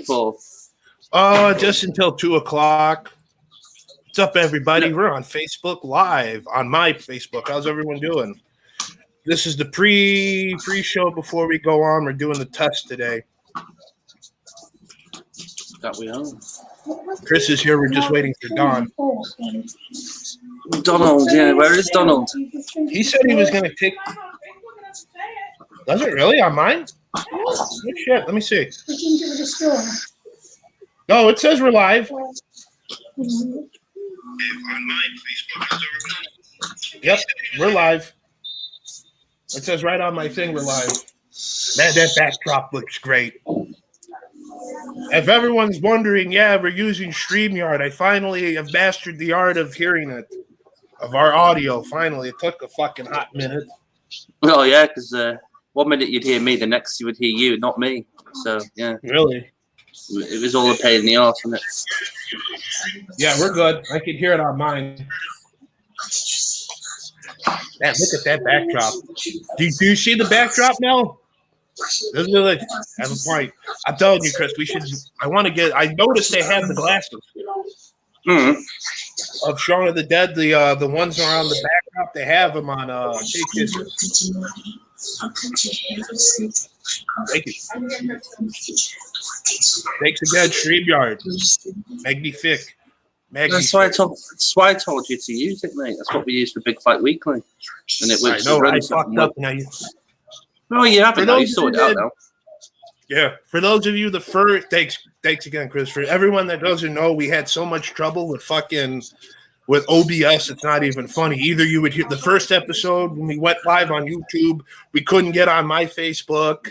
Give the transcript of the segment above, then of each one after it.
for? Just until 2:00. What's up, everybody? We're on Facebook Live on my Facebook. How's everyone doing? This is the pre-show before we go on. We're doing the test today. That we are. Chris is here. We're just waiting for Don. Donald, yeah. Where is Donald? He said he was going to take. Does it really on mine? Oh, shit. Let me see. No, it says we're live. On my Facebook. Yep, we're live. It says right on my thing we're live. Man, that backdrop looks great. If everyone's wondering, yeah, we're using StreamYard. I finally have mastered the art of hearing it, of our audio. Finally, it took a fucking hot minute. Oh yeah, because 1 minute you'd hear me, the next you would hear you, not me. So yeah. Really? It was all a pain in the arse, wasn't it? Yeah, we're good. I can hear it on mine. Man, look at that backdrop. Do you see the backdrop now? Doesn't it like have a point? I'm telling you, Chris, we should. I noticed they have the glasses of Shaun of the Dead. The ones around the backdrop. They have them on. Thank you. Thanks again, StreamYard. Magnific. That's why I told you to use it, mate. That's what we use for Big Fight Weekly. And it works. I know. I fucked up now. No, you haven't. You sorted it out now. Yeah. For those of you, thanks again, Chris. For everyone that doesn't know, we had so much trouble with OBS. It's not even funny. Either you would hear the first episode when we went live on YouTube. We couldn't get on my Facebook.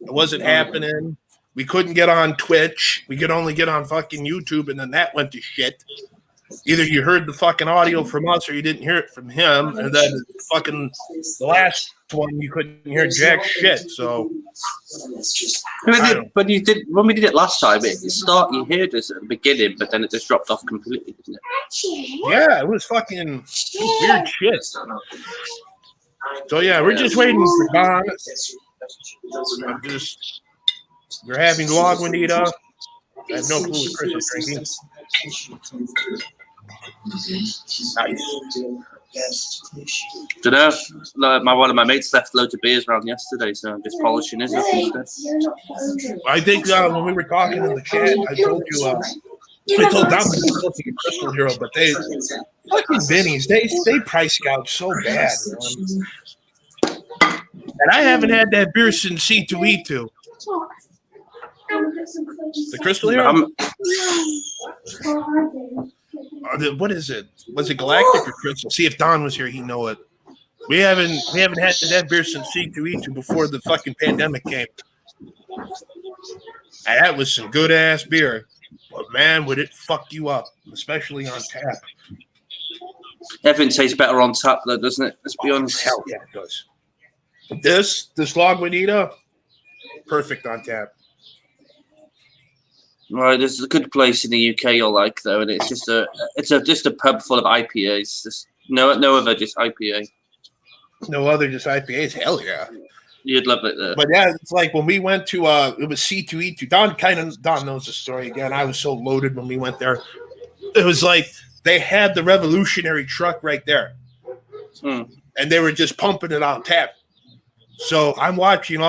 It wasn't happening. We couldn't get on Twitch. We could only get on fucking YouTube, and then that went to shit. Either you heard the fucking audio from us or you didn't hear it from him. And then the last one, you couldn't hear jack shit. So, but you did when we did it last time. You heard us at the beginning, but then it just dropped off completely, didn't it? Yeah, it was fucking weird shit. So yeah, we're just waiting for Don. We're having Lagunitas. I have no clue what Chris is drinking. Nice. Don't know. One of my mates left loads of beers around yesterday, so I'm just polishing his up instead. I think when we were talking in the chat, I told Dom to go to the Crystal Hero, but they fucking Benny's, they price gouge so bad, man. And I haven't had that beer since C2E2. The Crystal Hero? What is it? Was it Galactic or Crystal? See if Don was here, he'd know it. We haven't had that beer since C2E2 before the fucking pandemic came. And that was some good ass beer. But man, would it fuck you up, especially on tap. Everything tastes better on tap though, doesn't it? Let's be honest. Hell yeah, it does. This Lagunitas, perfect on tap. Right, there's a good place in the UK you'll like though, and it's just a pub full of IPAs. Just no other, just IPA. No other, just IPAs. Hell yeah, you'd love it there. But yeah, it's like when we went to it was C2E2. Don knows the story again. I was so loaded when we went there. It was like they had the Revolutionary truck right there, and they were just pumping it on tap. So I'm watching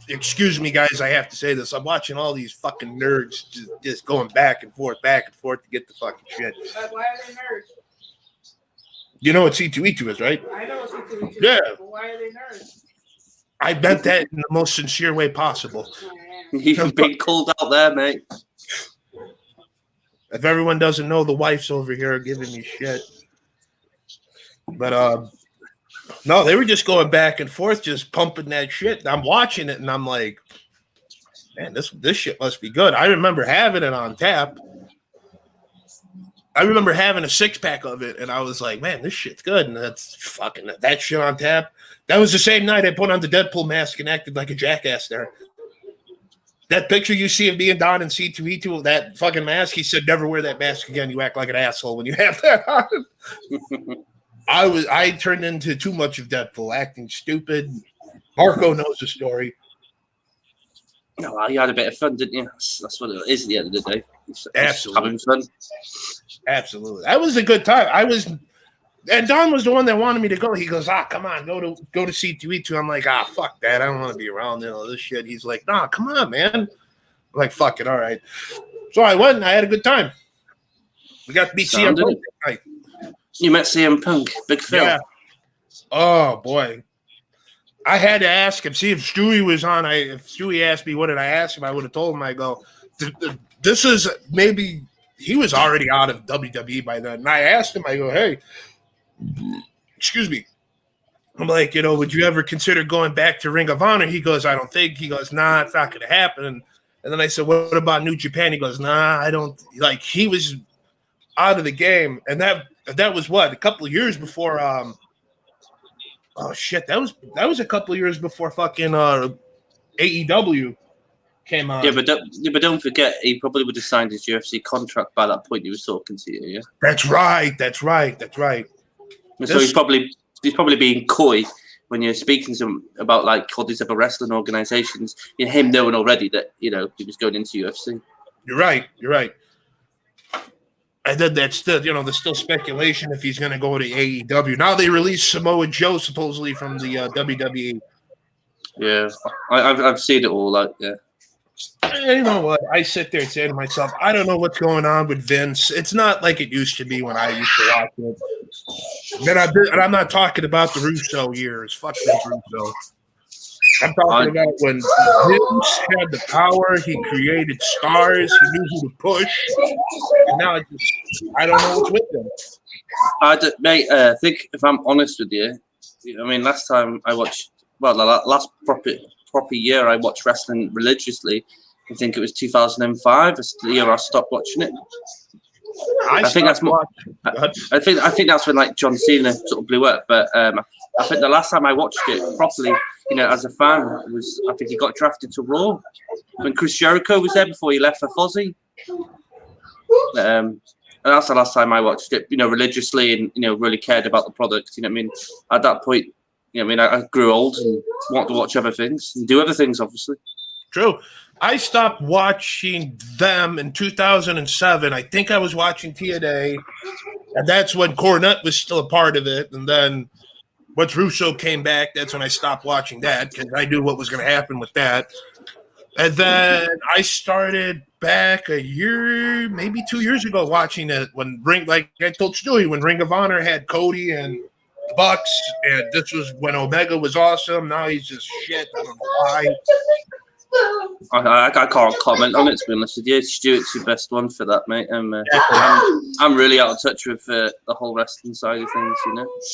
excuse me, guys, I have to say this. I'm watching all these fucking nerds just going back and forth to get the fucking shit. Why are they nerds? You know what C2E2 is, right? I know what C2E2 is. Yeah. But why are they nerds? I meant that in the most sincere way possible. You've been called out there, mate. If everyone doesn't know, the wife's over here giving me shit. But, no, they were just going back and forth, just pumping that shit. I'm watching it, and I'm like, man, this shit must be good. I remember having it on tap. I remember having a 6-pack of it, and I was like, man, this shit's good. And that's fucking that shit on tap. That was the same night I put on the Deadpool mask and acted like a jackass there. That picture you see of me and Don and C2E2 with that fucking mask, he said, never wear that mask again. You act like an asshole when you have that on. I turned into too much of Deadpool, acting stupid. Marco knows the story. No, well, you had a bit of fun, didn't you? That's what it is at the end of the day. It's Absolutely. having fun. Absolutely. That was a good time. And Don was the one that wanted me to go. He goes, come on, go to C2E2. I'm like, fuck that. I don't want to be around this shit. He's like, nah, come on, man. I'm like, fuck it, all right. So I went and I had a good time. We got to beat CM Punk that night. You met CM Punk, Big Phil. Yeah. Oh boy. I had to ask him, see if Stewie was on. If Stewie asked me what did I ask him, I would have told him, I go, this is maybe he was already out of WWE by then. And I asked him, I go, hey, excuse me. I'm like, would you ever consider going back to Ring of Honor? He goes, I don't think. He goes, nah, it's not going to happen. And then I said, what about New Japan? He goes, nah, I don't. Like, he was out of the game. And that was what, a couple of years before oh shit, that was a couple of years before fucking AEW came on. Yeah, but don't forget, he probably would have signed his UFC contract by that point he was talking to you. Yeah, that's right. So he's probably being coy when you're speaking to him about like all these other wrestling organizations. Him knowing already that he was going into UFC. You're right. And then that's still, there's still speculation if he's going to go to AEW. Now they released Samoa Joe supposedly from the WWE. Yeah, I've seen it all. Like, yeah. And you know what? I sit there and say to myself, I don't know what's going on with Vince. It's not like it used to be when I used to watch it. And I'm not talking about the Russo years. Fuck Vince Russo. I'm talking about when Vince had the power, he created stars, he knew who to push, and now I don't know what's with them. Mate, I think if I'm honest with you, I mean, last time I watched, the last proper year I watched wrestling religiously, I think it was 2005. It's the year I stopped watching it. I think that's more. I think that's when like John Cena sort of blew up. But I think the last time I watched it properly, as a fan, was I think he got drafted to Raw when Chris Jericho was there before he left for Fozzy. And that's the last time I watched it, religiously and really cared about the product. I mean, at that point, I grew old and wanted to watch other things and do other things, obviously. True. I stopped watching them in 2007. I think I was watching TNA, and that's when Cornette was still a part of it. And then once Russo came back, that's when I stopped watching that because I knew what was going to happen with that. And then I started back a year, maybe 2 years ago, watching it when like I told Stewie, when Ring of Honor had Cody and the Bucks, and this was when Omega was awesome. Now he's just shit. I don't know why. I can't comment on it, to be honest with you. Stuart's your best one for that, mate. I'm really out of touch with the whole wrestling side of things,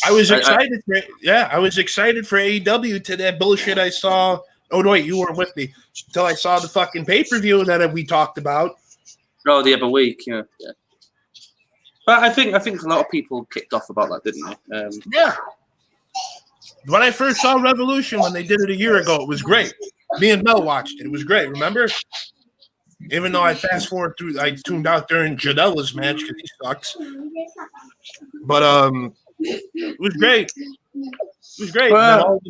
I was excited I was excited for AEW to that bullshit I saw. Oh no, wait, you weren't with me until I saw the fucking pay-per-view that we talked about. Oh, the other week, yeah. But I think a lot of people kicked off about that, didn't they? Yeah. When I first saw Revolution, when they did it a year ago, it was great. Me and Mel watched it. It was great. Remember? Even though I fast forward through, I tuned out during Janella's match because he sucks. But it was great. It was great. Well,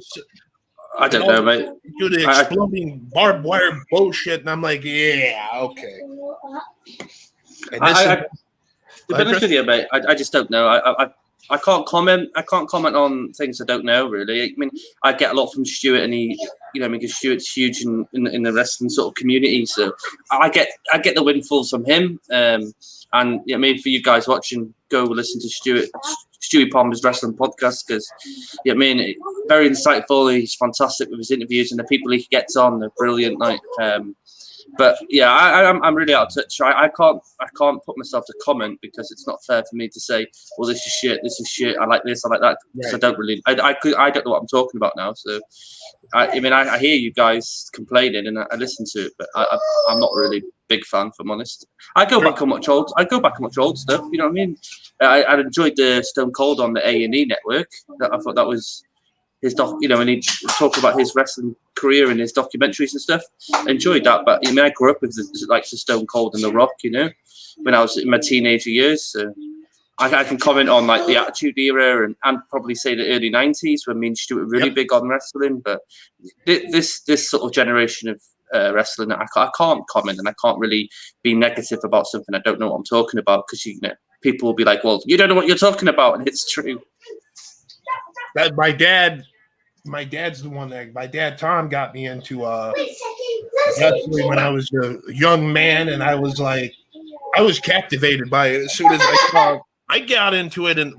I don't know, mate. Do the exploding barbed wire bullshit, and I'm like, yeah, okay. To be honest with you, mate, I just don't know. I can't comment. I can't comment on things I don't know, really. I mean, I get a lot from Stuart, and he, because Stuart's huge in the wrestling sort of community. So I get the windfalls from him. And maybe for you guys watching, go listen to Stewie Palmer's wrestling podcast because, very insightful. He's fantastic with his interviews, and the people he gets on, they're brilliant. But yeah, I'm really out of touch. I can't put myself to comment because it's not fair for me to say, well, this is shit. I like this, I like that. Because I don't really, I don't know what I'm talking about now. So, I hear you guys complaining and I listen to it, but I'm not really a big fan, if I'm honest. I go back and watch old stuff. You know what I mean? I enjoyed the Stone Cold on the A&E network. I thought that was his when he talked about his wrestling career and his documentaries and stuff. I enjoyed that, but I grew up with the Stone Cold and The Rock, when I was in my teenager years. So I can comment on like the Attitude Era and probably say the early 90s when me and Stuart were really big on wrestling. But this sort of generation of wrestling. I can't comment, and I can't really be negative about something I don't know what I'm talking about, because people will be like, "Well, you don't know what you're talking about," and it's true. That my dad's the one that my dad Tom got me into wrestling when I was a young man, and I was captivated by it as soon as I got into it. And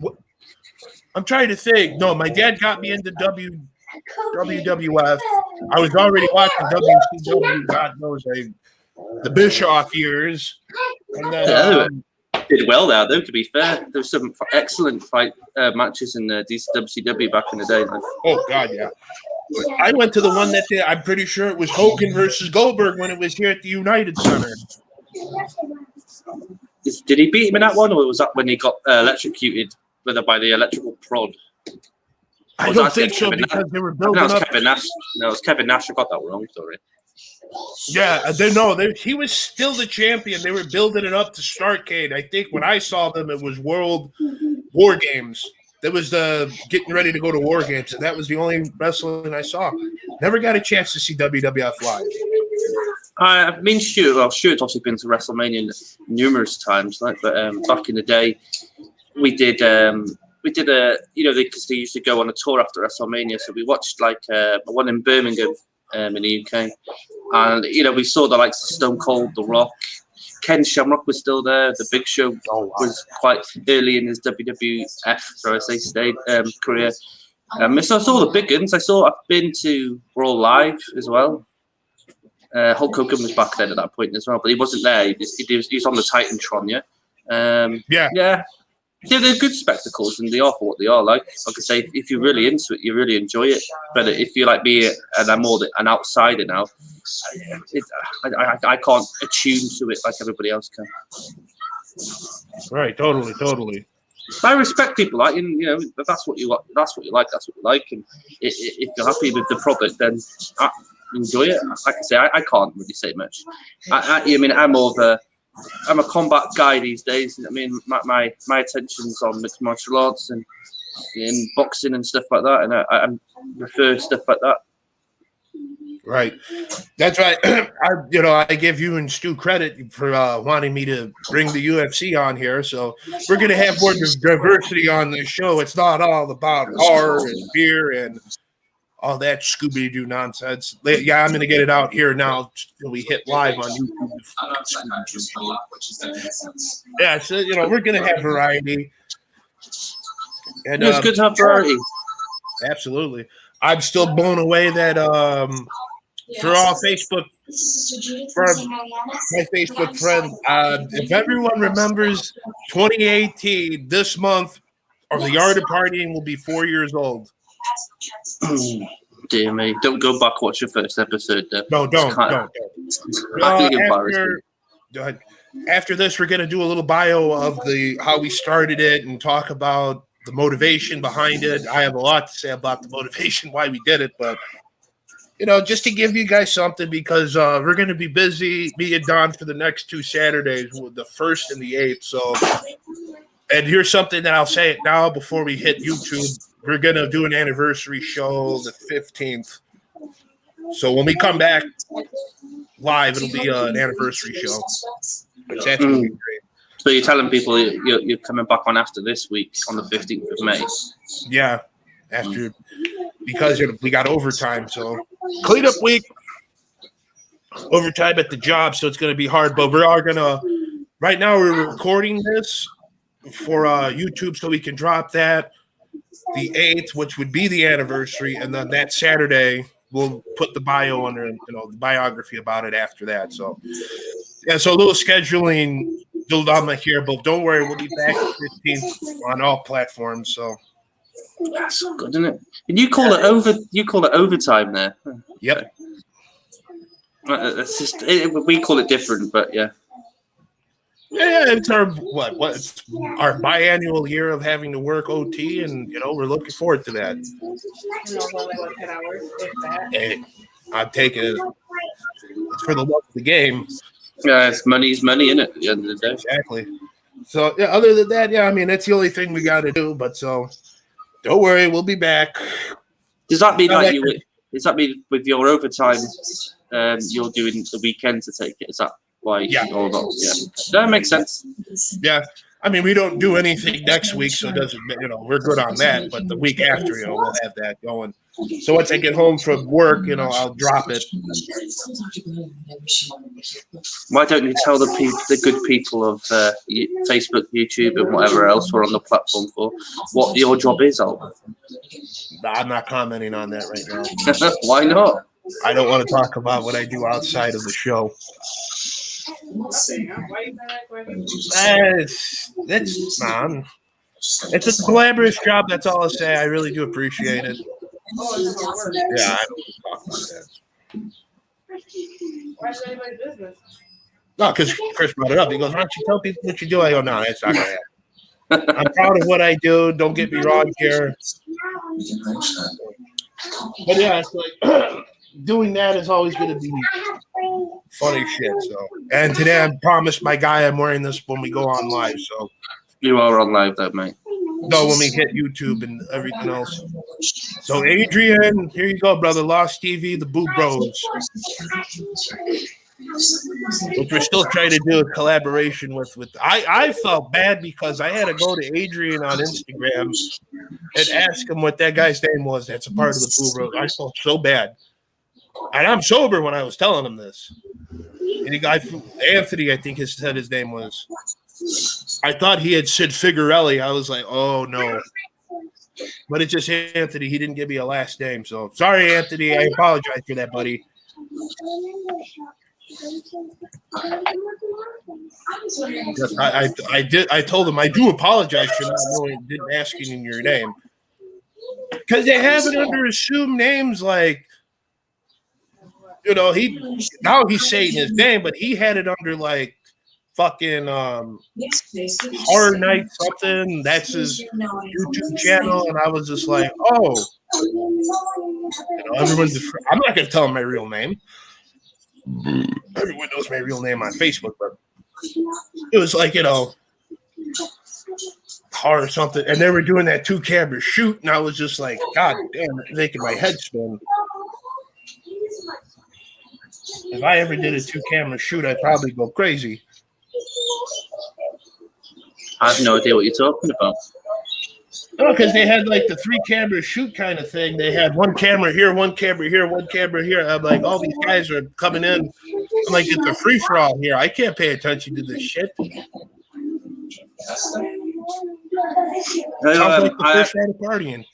I'm trying to think. No, my dad got me into WWF. I was already watching WCW. God knows, the Bischoff years, and then. Did well there, though. To be fair, there was some excellent fight matches in WCW back in the day. Oh God, yeah. I went to the one that I'm pretty sure it was Hogan versus Goldberg when it was here at the United Center. Did he beat him in that one, or was that when he got electrocuted, whether by the electrical prod? I don't think so, because they were building up. Kevin Nash. No, it was Kevin Nash. I got that wrong. Sorry. Yeah, he was still the champion. They were building it up to Starrcade. I think when I saw them, it was World War Games. That was getting ready to go to War Games, and that was the only wrestling I saw. Never got a chance to see WWF live. I mean, Stuart's obviously been to WrestleMania numerous times, but back in the day, we did because they used to go on a tour after WrestleMania, so we watched one in Birmingham in the UK, and we saw the likes of Stone Cold, The Rock, Ken Shamrock was still there. The Big Show was quite early in his WWF career. So I saw the big ones. I've been to Raw Live as well. Hulk Hogan was back then at that point as well, but he wasn't there. He was on the Titantron, yeah. They're good spectacles, and they are for what they are. Like I say, if you're really into it, you really enjoy it. But if you're like me, and I'm more an outsider now, I can't attune to it like everybody else can. Right, totally. I respect people that's what you like. That's what you like. And if you're happy with the product, then enjoy it. Like I say, I can't really say much. I'm a combat guy these days. I mean, my attention's on mixed martial arts and in boxing and stuff like that, and I prefer stuff like that. Right, that's right. I give you and Stu credit for wanting me to bring the UFC on here. So we're gonna have more diversity on this show. It's not all about horror and beer and all that Scooby-Doo nonsense. Yeah, I'm going to get it out here now till we hit live on YouTube. Yeah, so, we're going to have variety. And it's good to have variety. Absolutely. I'm still blown away that for all Facebook, for my Facebook friends, if everyone remembers 2018, this month, or the Art of Partying will be 4 years old. Dear me, don't go back, watch your first episode there. No, don't. After this, we're going to do a little bio of how we started it and talk about the motivation behind it. I have a lot to say about the motivation, why we did it, but just to give you guys something, because we're going to be busy, me and Don, for the next 2 Saturdays, the 1st and the 8th. So, and here's something that I'll say it now before we hit YouTube. We're going to do an anniversary show the 15th. So when we come back live, it'll be an anniversary show. It's actually great. So you're telling people you're coming back on after this week on the 15th of May? Yeah, because we got overtime. So clean up week, overtime at the job. So it's going to be hard, but we are going to, right now we're recording this for YouTube so we can drop that the 8th, which would be the anniversary, and then that Saturday we'll put the bio under, the biography about it after that. So, yeah, so a little scheduling dilemma here, but don't worry, we'll be back at 15th on all platforms. So that's so good, isn't it? And you call it overtime there. Yep. That's just we call it different, but yeah. Yeah, it's our it's our biannual year of having to work OT, and we're looking forward to that. Only 10 hours, if that. Hey, I'm taking it. It's for the love of the game. Yeah, it's money's money, isn't it? At the end of the day. Exactly. So yeah, other than that, I mean that's the only thing we got to do. But so don't worry, we'll be back. Does that mean Does that mean with your overtime? you're doing the weekend to take it. Is that why? Yeah. Or not? Yeah. That makes sense. Yeah. I mean, we don't do anything next week, so it doesn't, we're good on that. But the week after, we'll have that going. So once I get home from work, I'll drop it. Why don't you tell the good people of Facebook, YouTube, and whatever else we're on the platform for what your job is, Albert? I'm not commenting on that right now. Why not? I don't want to talk about what I do outside of the show. It's man. It's a glamorous job. That's all I'll say. I really do appreciate it. Yeah, I don't talk about that. Why is anybody's business? No, because Chris brought it up. He goes, "Why don't you tell people what you do?" I go, "No, that's not gonna happen. I'm proud of what I do. Don't get me wrong here." But yeah, it's like doing that is always going to be funny shit. So, and today I promised my guy I'm wearing this when we go on live. So you are on live, though, mate. No, when we hit YouTube and everything else. So Adrian, here you go, brother. Lost TV, the Boo Bros. Which we're still trying to do a collaboration with. I felt bad because I had to go to Adrian on Instagram and ask him what that guy's name was. That's a part of the Boo Bros. I felt so bad. And I'm sober when I was telling him this. And the guy, Anthony, I think said his name was. I thought he had said Figuarelli. I was like, oh no. But it's just Anthony. He didn't give me a last name. So sorry, Anthony. I apologize for that, buddy. I did. I told him I do apologize for not knowing, didn't asking in your name. Because they have it under assumed names like, now he's saying his name, but he had it under like fucking Horror Night something. That's his YouTube channel, and I was just like, oh, everyone's. I'm not gonna tell him my real name. Everyone knows my real name on Facebook, but it was like horror something, and they were doing that 2-camera shoot, and I was just like, God damn, it's making my head spin. If I ever did a 2-camera shoot, I'd probably go crazy. I have no idea what you're talking about. No, because they had like the 3-camera shoot kind of thing. They had one camera here, one camera here, one camera here. I'm like, all these guys are coming in. I'm like, it's a free for all here. I can't pay attention to this shit. Sounds like the first night of partying.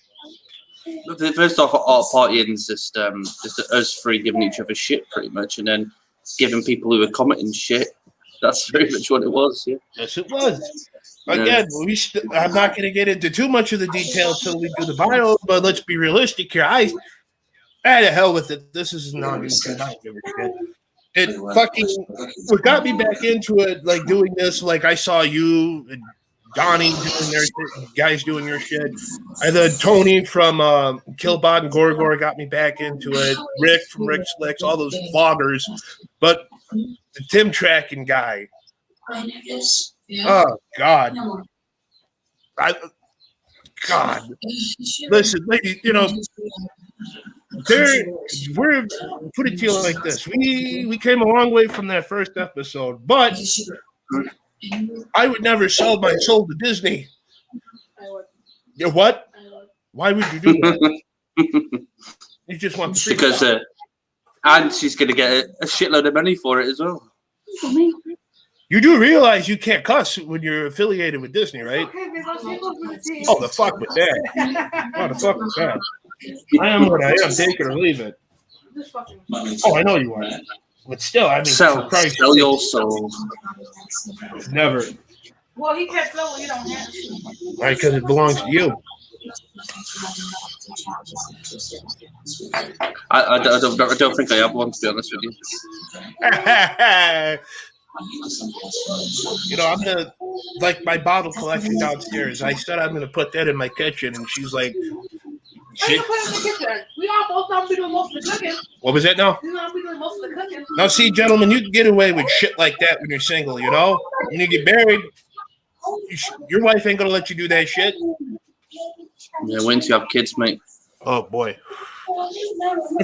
First off, our partying is just us three giving each other shit, pretty much, and then giving people who are commenting shit. That's very much what it was. Yeah. Yes, it was. Again, I'm not going to get into too much of the details until we do the bio, but let's be realistic here. I had the hell with it. This is non-YouTube. I don't give a shit. It fucking what got me back into it, like doing this. Like I saw you and Donnie doing their guys doing your shit. And then Tony from Killbot and Gorgor got me back into it. Rick from Rick Slicks, all those vloggers. But the Tim Tracking guy. Oh God. God. Listen, ladies, we're put it to you like this. We came a long way from that first episode, but I would never sell my soul to Disney. You what? Why would you do that? You just want the because and she's gonna get a shitload of money for it as well. You do realize you can't cuss when you're affiliated with Disney, right? Oh, the fuck with that. Oh, the fuck with that. I am what I am. Take it or leave it. Oh, I know you are. But still, I mean, sell your soul. Never. Well, he can't sell what you don't have. Right, because it belongs to you. I don't think I have one, to be honest with you. I'm gonna like my bottle collection downstairs. I said I'm gonna put that in my kitchen, and she's like, "Shit." Put it in the kitchen. We all both don't be doing most of the cooking. What was that now? You don't be doing most of the cooking. Now, see, gentlemen, you can get away with shit like that when you're single. When you get married, your wife ain't gonna let you do that shit. Yeah, once you have kids, mate. Oh boy.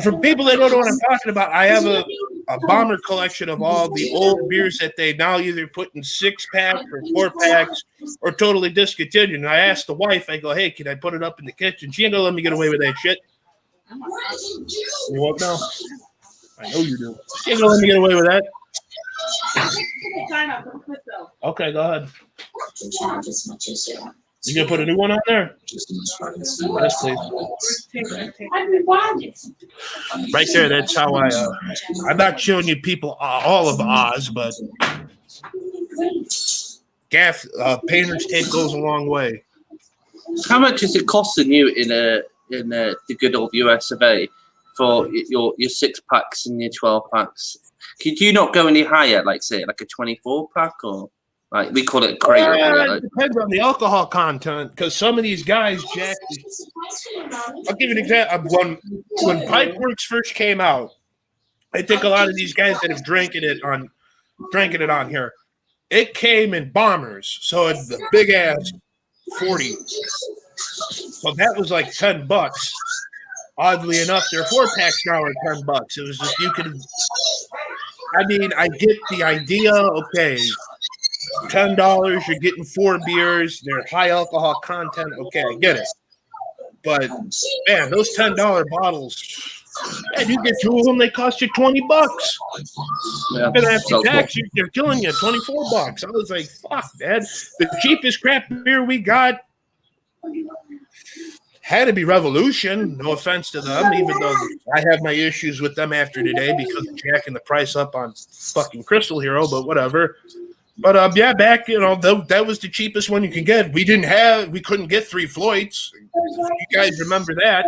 For people that don't know what I'm talking about, I have a bomber collection of all the old beers that they now either put in 6-packs or 4-packs or totally discontinued. And I asked the wife, I go, hey, can I put it up in the kitchen? She ain't gonna let me get away with that shit. You what now? I know you do. She ain't gonna let me get away with that. Okay, go ahead. You gonna put a new one on there? Yes, please. Right there. That's how I'm not showing you people all of Oz, but gaff painter's tape goes a long way. How much is it costing you in the good old US of A for your 6-packs and your 12-packs? Could you not go any higher, like say like a 24-pack or like we call it a crate? It depends on the alcohol content because some of these guys, Jack. I'll give you an example. When Pipeworks first came out, I think a lot of these guys that have drank it on here, it came in bombers, so it's the big ass 40. So that was like $10. Oddly enough, their 4-packs now are $10. It was just you could. I mean, I get the idea. Okay, $10, you're getting 4 beers. They're high alcohol content. Okay, I get it. But man, those $10 bottles, man, you get 2 of them, they cost you $20. Yeah, and after tax, they're killing you $24. I was like, fuck, Dad. The cheapest crap beer we got had to be Revolution. No offense to them, even though I have my issues with them after today because of jacking the price up on fucking Crystal Hero, but whatever. But yeah, back that was the cheapest one you can get. We couldn't get 3 Floyds. You guys remember that?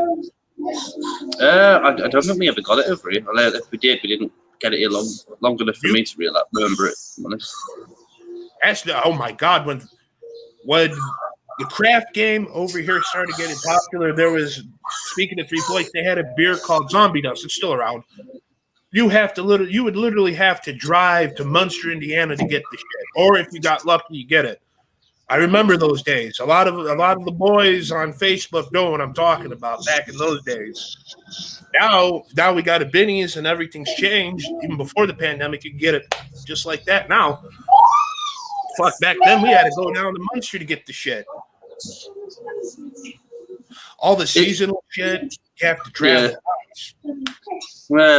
I don't think we ever got it over here. If we did, we didn't get it here long enough for me to remember it. Actually, oh my God, when the craft game over here started getting popular, there was, speaking of 3 Floyds, they had a beer called Zombie Dust. It's still around. You would literally have to drive to Munster, Indiana to get the shit. Or if you got lucky, you get it. I remember those days. A lot of the boys on Facebook know what I'm talking about back in those days. Now we got a Binny's and everything's changed. Even before the pandemic, you can get it just like that now. Fuck, back then we had to go down to Munster to get the shit. All the seasonal shit, you have to travel. Yeah.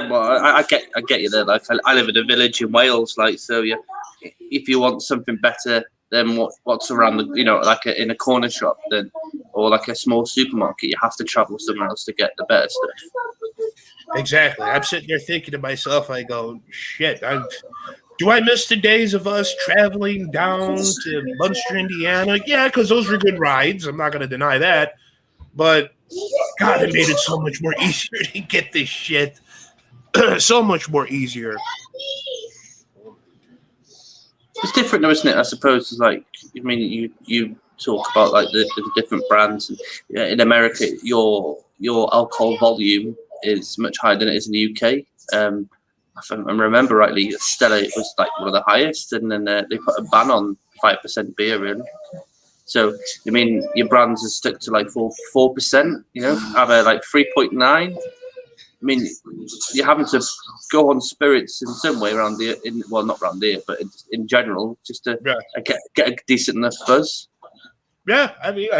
Well, I get you there. Like I live in a village in Wales, like so. Yeah, if you want something better than what's around like in a corner shop, then or like a small supermarket, you have to travel somewhere else to get the better stuff. Exactly. I'm sitting there thinking to myself, I go, shit. Do I miss the days of us traveling down to Munster, Indiana? Yeah, because those were good rides. I'm not going to deny that. But God, it made it so much more easier to get this shit. So much more easier. It's different though, isn't it? I suppose it's like, I mean, you talk about like the different brands. And, in America, your alcohol volume is much higher than it is in the UK. If I remember rightly, Stella was like one of the highest, and then they put a ban on 5% beer, really. So, I mean, your brands are stuck to like 4%, have a like 3.9. I mean, you're having to go on spirits in some way around here, not around here, but in general, just to get a decent enough buzz. Yeah, I mean,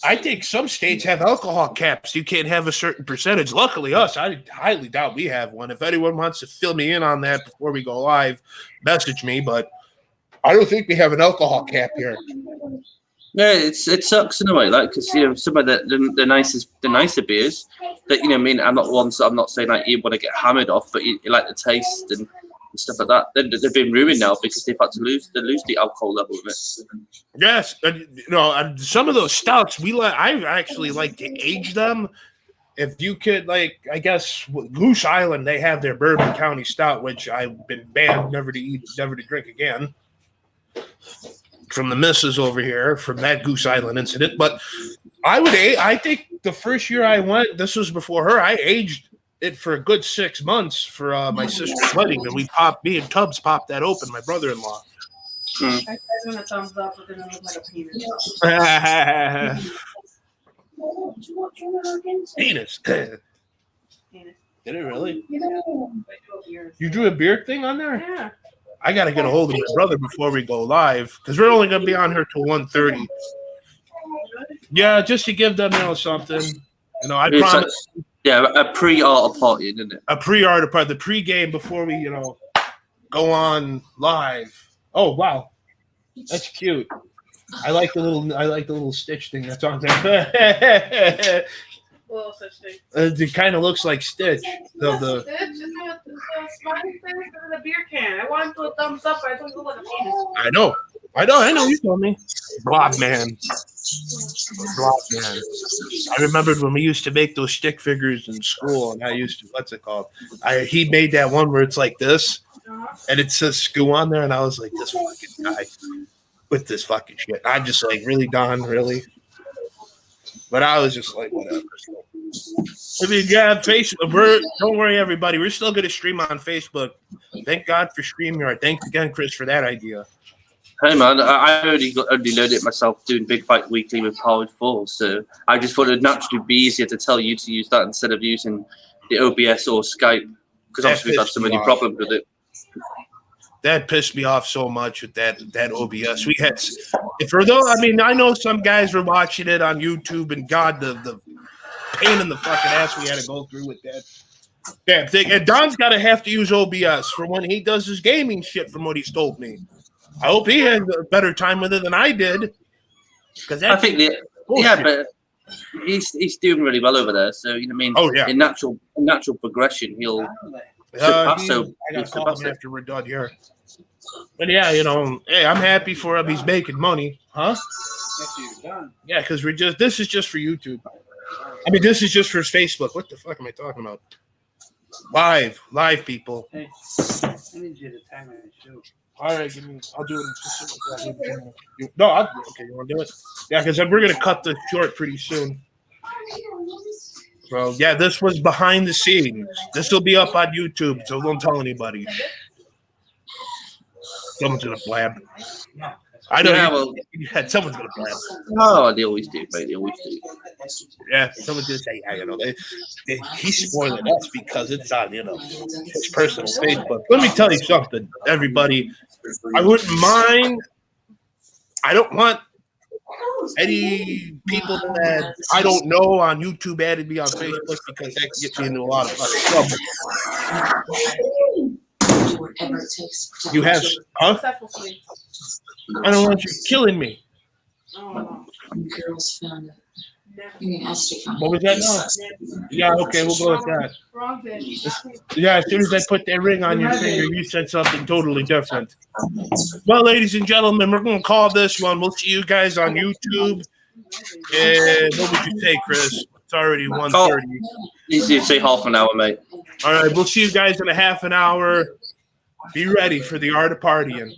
I think some states have alcohol caps. You can't have a certain percentage. Luckily, us, I highly doubt we have one. If anyone wants to fill me in on that before we go live, message me. But I don't think we have an alcohol cap here. Yeah, it sucks in a way, like because some of the nicer beers that I mean, I'm not saying like you want to get hammered off, but you like the taste and stuff like that. They've been ruined now because they've had to lose the alcohol level of it. Yes, some of those stouts I actually like to age them. If you could, like, I guess Goose Island, they have their Bourbon County Stout, which I've been banned never to drink again. From the missus over here from that Goose Island incident. But I think the first year I went, this was before her, I aged it for a good 6 months for my sister's wedding, and me and Tubbs popped that open, my brother-in-law. I said when a thumbs up, but then it looked like a penis. Penis. penis. Did it really? I do a beer. You drew a beard thing on there? Yeah. I got to get a hold of my brother before we go live because we're only going to be on here till 1:30. Yeah, just to give them, something. I It's promise. yeah, a pre-art party, isn't it? A pre-art part, the pre-game before we, go on live. Oh wow, that's cute. I like the little Stitch thing that's on there. Little such thing. It kind of looks like Stitch. It's a smiley face and a beer can. I wanted to do a thumbs up, but I don't look like a penis. I know. You told me. Blob man. I remembered when we used to make those stick figures in school, and I used to, what's it called? He made that one where it's like this, and it says "Scoo" on there, and I was like, this fucking guy with this fucking shit. I'm just like, really, Don, really? But I was just like, whatever. I mean, yeah, Facebook. Don't worry, everybody. We're still going to stream on Facebook. Thank God for StreamYard. Thanks again, Chris, for that idea. Hey man, I only learned it myself doing Big Fight Weekly with Powered 4, so I just thought it'd naturally be easier to tell you to use that instead of using the OBS or Skype, because obviously we've had so many problems with it. That pissed me off so much with that OBS. We had, I know some guys were watching it on YouTube, and God, the pain in the fucking ass we had to go through with that damn thing. And Don's got to have to use OBS for when he does his gaming shit, from what he's told me. I hope he had a better time with it than I did. I think but he's doing really well over there. So Oh yeah. In natural progression, he'll. I got to call him after we're done here. But yeah, hey, I'm happy for him. He's making money, huh? Yeah, because this is just for YouTube. This is just for Facebook. What the fuck am I talking about? Live people. Hey, I need you to tie my shoe. All right, I'll do it. No, okay. You want to do it? Yeah, because we're gonna cut this short pretty soon. So yeah, this was behind the scenes. This will be up on YouTube, so don't tell anybody. Someone's gonna blab. I know. Yeah, well, someone's gonna blab. Oh, they always do, mate. They always do. Yeah, someone's gonna say, he's spoiling us because it's on, his personal Facebook. Let me tell you something, everybody. I wouldn't mind. I don't want any people that I don't know on YouTube added me on Facebook because that gets me into a lot of fucking trouble. You have, huh? I don't want you killing me. Girls found it. What was that? No. Yeah, okay, we'll go with that. Wrong bitch. Yeah, as soon as I put that ring on your finger, you said something totally different. Well, ladies and gentlemen, we're going to call this one. We'll see you guys on YouTube. And what would you say, Chris? It's already 1:30. Easy to say half an hour, mate. All right, we'll see you guys in a half an hour. Be ready for the art of partying.